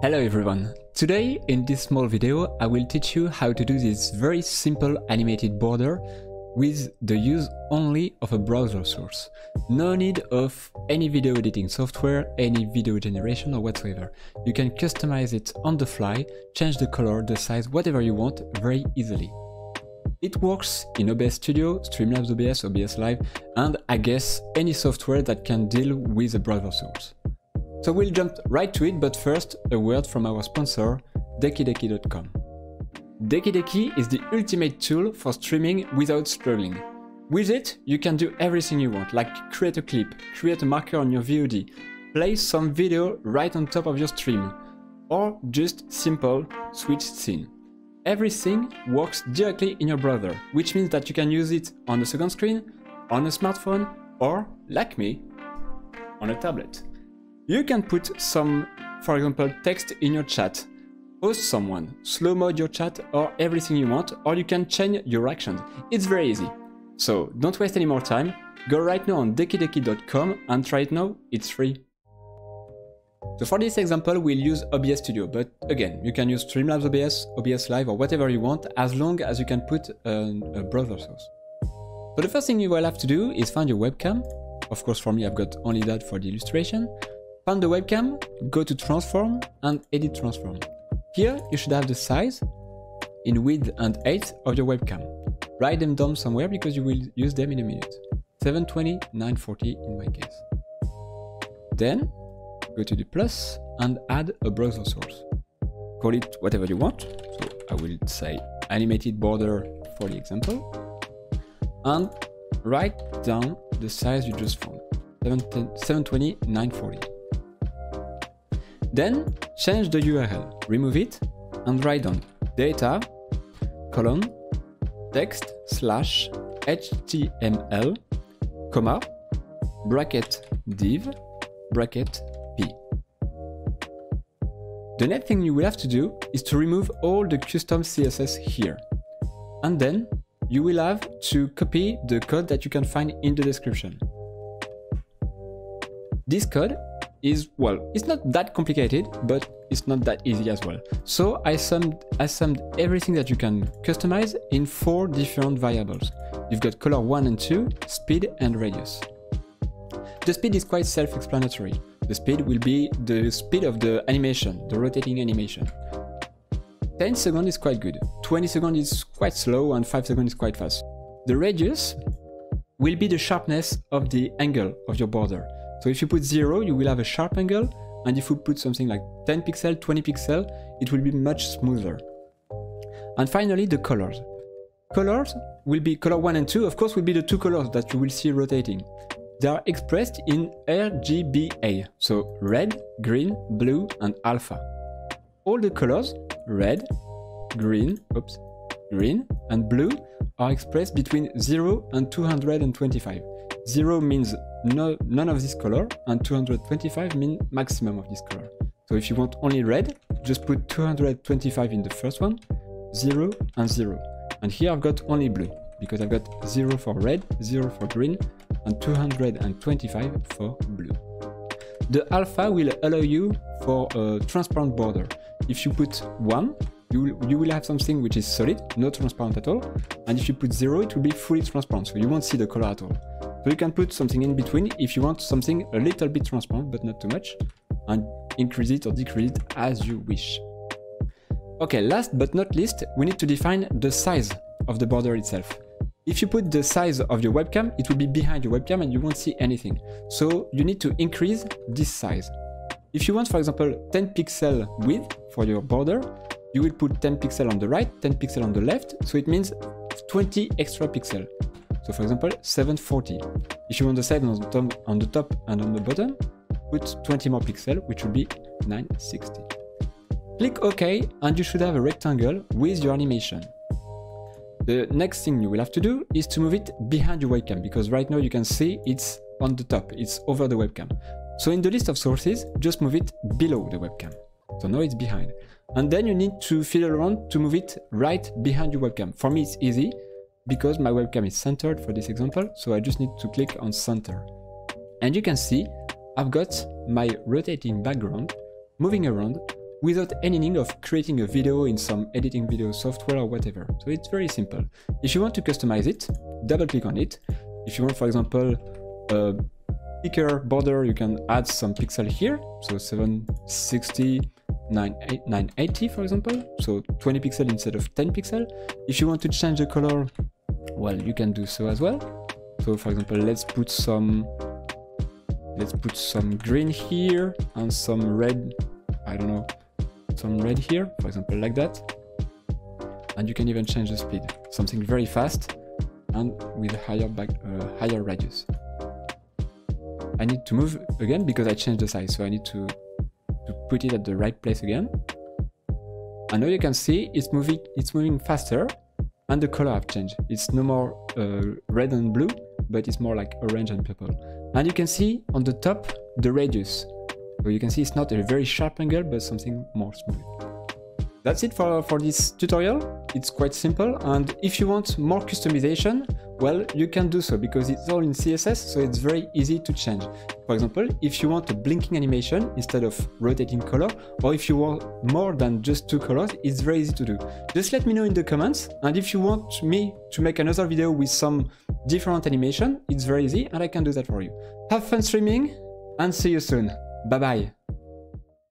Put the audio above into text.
Hello everyone! Today in this small video I will teach you how to do this very simple animated border with the use only of a browser source. No need of any video editing software, any video generation or whatsoever. You can customize it on the fly, change the color, the size, whatever you want very easily. It works in OBS Studio, Streamlabs OBS, OBS Live, and I guess any software that can deal with a browser source. So we'll jump right to it, but first a word from our sponsor, dekideki.com. Dekideki is the ultimate tool for streaming without struggling. With it, you can do everything you want, like create a clip, create a marker on your VOD, play some video right on top of your stream, or just simple switch scene. Everything works directly in your browser, which means that you can use it on a second screen, on a smartphone, or, like me, on a tablet. You can put some, for example, text in your chat, post someone, slow mode your chat or everything you want, or you can change your actions. It's very easy. So don't waste any more time, go right now on dekideki.com and try it now, it's free. So for this example we'll use OBS Studio, but again, you can use Streamlabs OBS, OBS Live or whatever you want as long as you can put a browser source. So the first thing you will have to do is find your webcam. Of course for me I've got only that for the illustration. Find the webcam, go to transform and edit transform. Here you should have the size in width and height of your webcam. Write them down somewhere because you will use them in a minute. 720, 940 in my case. Then go to the plus and add a browser source. Call it whatever you want. So I will say animated border for the example. And write down the size you just found. 720, 940. Then change the URL, remove it, and write down data, colon, text, slash, HTML, comma, bracket div, bracket p. The next thing you will have to do is to remove all the custom CSS here. And then you will have to copy the code that you can find in the description. This code is, well, it's not that complicated, but it's not that easy as well. So I summed everything that you can customize in 4 different variables. You've got color 1 and 2, speed and radius. The speed is quite self-explanatory. The speed will be the speed of the animation, the rotating animation. 10 seconds is quite good, 20 seconds is quite slow, and 5 seconds is quite fast. The radius will be the sharpness of the angle of your border. So if you put 0, you will have a sharp angle, and if you put something like 10 pixels, 20 pixels, it will be much smoother. And finally, the colors. Colors will be color 1 and 2, of course, will be the 2 colors that you will see rotating. They are expressed in rgba, so red, green, blue, and alpha. All the colors, red, green, and blue, are expressed between 0 and 225. 0 means none of this color, and 225 means maximum of this color. So if you want only red, just put 225 in the first one, 0 and 0. And here I've got only blue, because I've got 0 for red, 0 for green, and 225 for blue. The alpha will allow you for a transparent border. If you put 1, you will have something which is solid, not transparent at all, and if you put 0, it will be fully transparent, so you won't see the color at all. So you can put something in between if you want something a little bit transparent, but not too much, and increase it or decrease it as you wish. Okay, last but not least, we need to define the size of the border itself. If you put the size of your webcam, it will be behind your webcam and you won't see anything. So you need to increase this size. If you want, for example, 10 pixel width for your border, you will put 10 pixel on the right, 10 pixel on the left, so it means 20 extra pixel. So for example, 740. If you want the size on the top and on the bottom, put 20 more pixels, which will be 960. Click OK, and you should have a rectangle with your animation. The next thing you will have to do is to move it behind your webcam, because right now you can see it's on the top, it's over the webcam. So in the list of sources, just move it below the webcam. So now it's behind. And then you need to fiddle around to move it right behind your webcam. For me it's easy, because my webcam is centered for this example, so I just need to click on center. And you can see I've got my rotating background moving around without any need of creating a video in some editing video software or whatever. So it's very simple. If you want to customize it, double click on it. If you want, for example, a thicker border, you can add some pixel here. So 760, 980, for example. So 20 pixel instead of 10 pixel. If you want to change the color, well, you can do so as well. So for example, let's put some green here and some red, I don't know, some red here, for example, like that. And you can even change the speed, something very fast and with a higher radius. I need to move again because I changed the size, so I need to put it at the right place again. And now you can see it's moving faster and the color have changed. It's no more red and blue, but it's more like orange and purple. And you can see on the top the radius. So you can see it's not a very sharp angle, but something more smooth. That's it for this tutorial. It's quite simple, and if you want more customization, well, you can do so because it's all in CSS, so it's very easy to change. For example, if you want a blinking animation instead of rotating color, or if you want more than just 2 colors, it's very easy to do. Just let me know in the comments, and if you want me to make another video with some different animation, it's very easy and I can do that for you. Have fun streaming and see you soon. Bye bye.